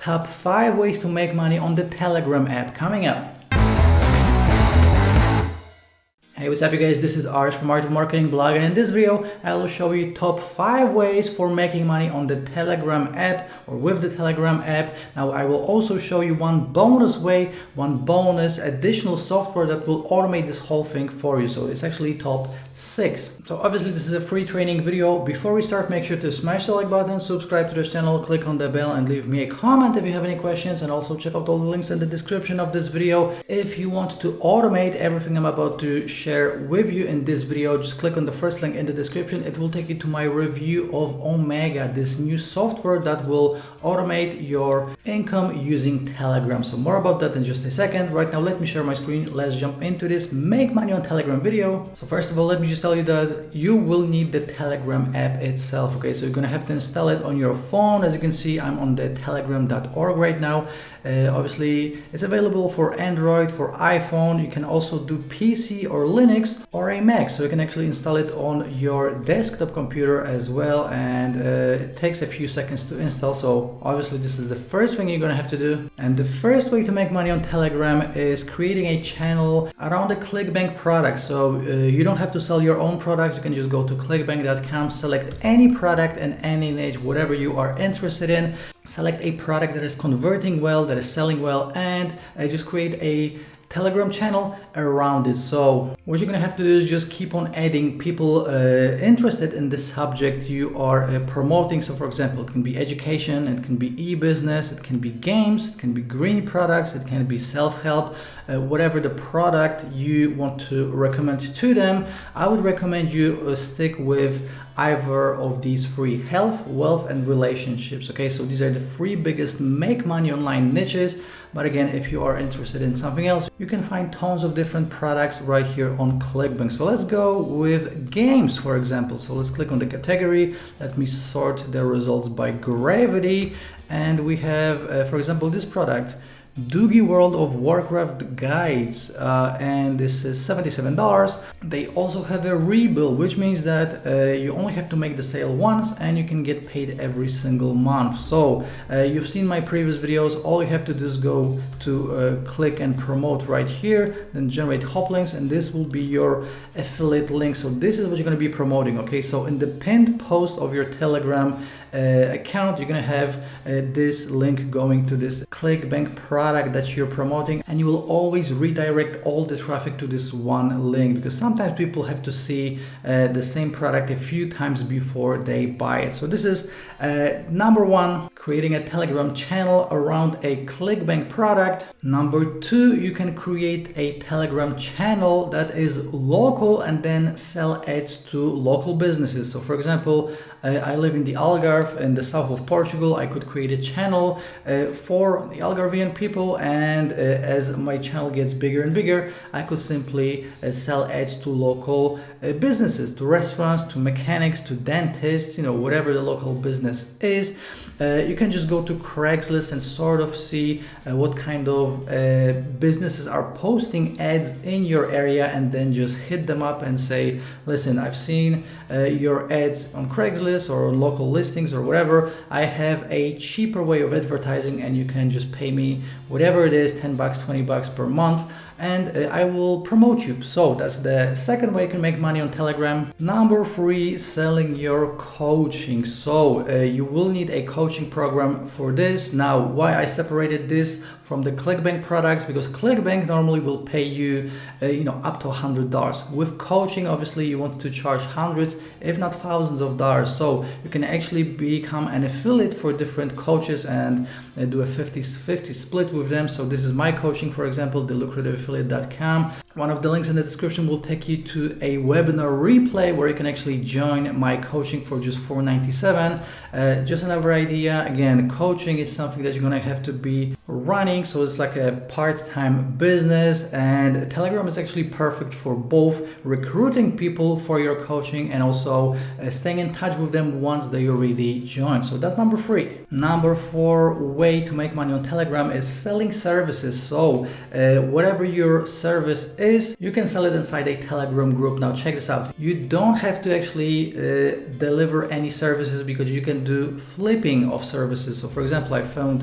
top 5 ways to make money on the Telegram app coming up. Hey, what's up you guys, this is Art from Art of Marketing blog, and in this video I will show you top 5 ways for making money on the Telegram app or with the Telegram app. Now I will also show you one bonus way, one bonus additional software that will automate this whole thing for you. So it's actually top 6. So obviously this is a free training video. Before we start, make sure to smash the like button, subscribe to this channel, click on the bell and leave me a comment if you have any questions, and also check out all the links in the description of this video. If you want to automate everything I'm about to share with you in this video, just click on the first link in the description. It will take you to my review of Omega, this new software that will automate your income using Telegram. So more about that in just a second. Right now let me share my screen. Let's jump into this make money on Telegram video. So first of all, let me just tell you that you will need the Telegram app itself. Okay, so you're gonna have to install it on your phone. As you can see, I'm on the telegram.org right now. Obviously it's available for Android, for iPhone. You can also do PC or Linux or a Mac, so you can actually install it on your desktop computer as well, and it takes a few seconds to install. So obviously this is the first thing you're gonna have to do. And the first way to make money on Telegram is creating a channel around the ClickBank product. So you don't have to sell your own products. You can just go to clickbank.com, select any product and any niche, whatever you are interested in. Select a product that is converting well, that is selling well, and just create a Telegram channel around it. So what you're gonna have to do is just keep on adding people interested in the subject you are promoting. So for example, it can be education, it can be e-business, it can be games, it can be green products, it can be self-help, whatever the product you want to recommend to them. I would recommend you stick with either of these three: health, wealth, and relationships. Okay, so these are the 3 biggest make money online niches. But again, if you are interested in something else, you can find tons of different products right here on ClickBank. So let's go with games, for example. So let's click on the category. Let me sort the results by gravity. And we have, for example, this product, Doogie World of Warcraft Guides, and this is $77. They also have a rebill, which means that you only have to make the sale once and you can get paid every single month. So you've seen my previous videos. All you have to do is go to click and promote right here, then generate hop links, and this will be your affiliate link. So this is what you're going to be promoting. Okay, so in the pinned post of your Telegram account, you're going to have this link going to this ClickBank product that you're promoting, and you will always redirect all the traffic to this one link, because sometimes people have to see the same product a few times before they buy it. So this is number 1, creating a Telegram channel around a ClickBank product. Number 2, you can create a Telegram channel that is local and then sell ads to local businesses. So for example, I live in the Algarve in the south of Portugal. I could create a channel for the Algarvian people, and as my channel gets bigger and bigger, I could simply sell ads to local businesses, to restaurants, to mechanics, to dentists, you know, whatever the local business is. You can just go to Craigslist and sort of see what kind of businesses are posting ads in your area, and then just hit them up and say, listen, I've seen your ads on Craigslist or local listings or whatever. I have a cheaper way of advertising, and you can just pay me whatever it is, 10 bucks, 20 bucks per month, and I will promote you. So that's the second way you can make money on Telegram. Number 3, selling your coaching. So you will need a coaching program for this. Now, why I separated this from the ClickBank products, because ClickBank normally will pay you, up to $100. With coaching, obviously, you want to charge hundreds, if not thousands of dollars. So you can actually become an affiliate for different coaches and do a 50-50 split with them. So this is my coaching, for example, thelucrativeaffiliate.com. One of the links in the description will take you to a webinar replay where you can actually join my coaching for just $497. Just another idea. Again, coaching is something that you're gonna have to be running, so it's like a part-time business, and Telegram is actually perfect for both recruiting people for your coaching and also staying in touch with them once they already join. So that's number 3. Number 4 way to make money on Telegram is selling services. So whatever your service is you can sell it inside a Telegram group. Now check this out. You don't have to actually deliver any services, because you can do flipping of services. So for example, I found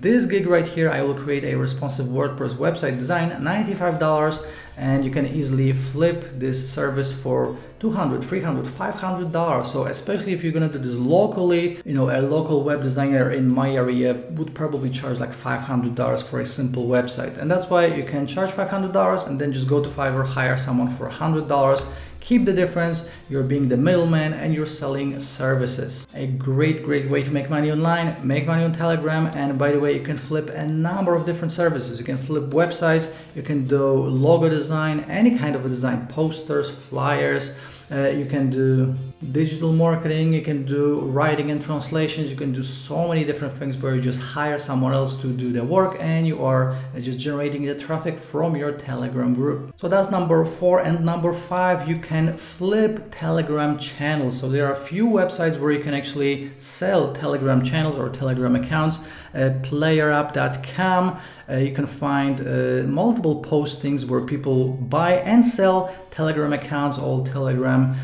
this gig right here. I will create a responsive WordPress website design, $95, and you can easily flip this service for $200, $300, $500. So especially if you're gonna do this locally, you know, a local web designer in my area would probably charge like $500 for a simple website. And that's why you can charge $500 and then just go to Fiverr, hire someone for $100. Keep the difference, you're being the middleman and you're selling services. A great way to make money online, make money on Telegram. And by the way, you can flip a number of different services. You can flip websites, you can do logo design, any kind of a design, posters, flyers, you can do digital marketing, you can do writing and translations, you can do so many different things where you just hire someone else to do the work and you are just generating the traffic from your Telegram group. So that's number 4. And number 5, you can flip Telegram channels. So there are a few websites where you can actually sell Telegram channels or Telegram accounts. PlayerUp.com, you can find multiple postings where people buy and sell Telegram accounts, all Telegram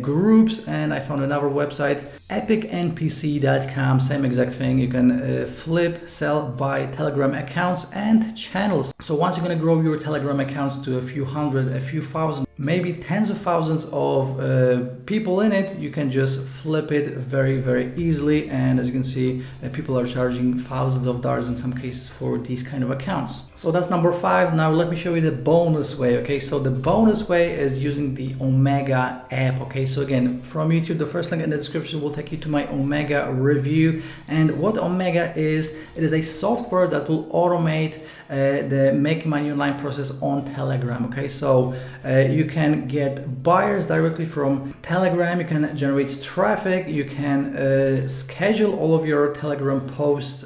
groups. And I found another website, EpicNPC.com, same exact thing. You can flip, sell, buy Telegram accounts and channels. So once you're going to grow your Telegram accounts to a few hundred, a few thousand, maybe tens of thousands of people in it, you can just flip it very easily. And as you can see, people are charging thousands of dollars in some cases for these kind of accounts. So that's number 5. Now let me show you the bonus way. Okay, so the bonus way is using the Omega app. Okay, so again, from YouTube, the first link in the description will take you to my Omega review. And what Omega is, it is a software that will automate the make money online process on Telegram. Okay, so you can get buyers directly from Telegram, you can generate traffic, you can schedule all of your Telegram posts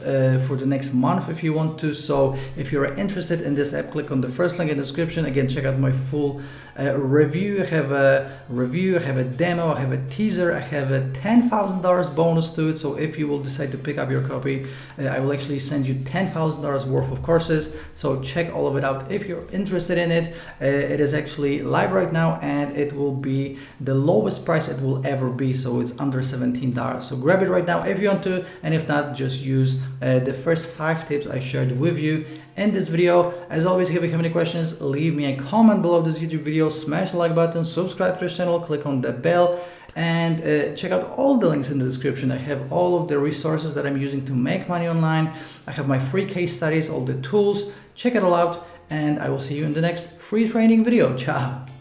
for the next month if you want to. So if you're interested in this app, click on the first link in the description. Again, check out my full review. I have a review, I have a demo, I have a teaser, I have a $10,000 bonus to it. So if you will decide to pick up your copy, I will actually send you $10,000 worth of courses. So check all of it out if you're interested in it. It is actually live right now and it will be the lowest price it will ever be. So it's under $17. So grab it right now if you want to, and if not, just use the first 5 tips I shared with you in this video. As always, if you have any questions, leave me a comment below this YouTube video, smash the like button, subscribe to this channel, click on the bell, and check out all the links in the description. I have all of the resources that I'm using to make money online. I have my free case studies, all the tools. Check it all out, and I will see you in the next free training video. Ciao.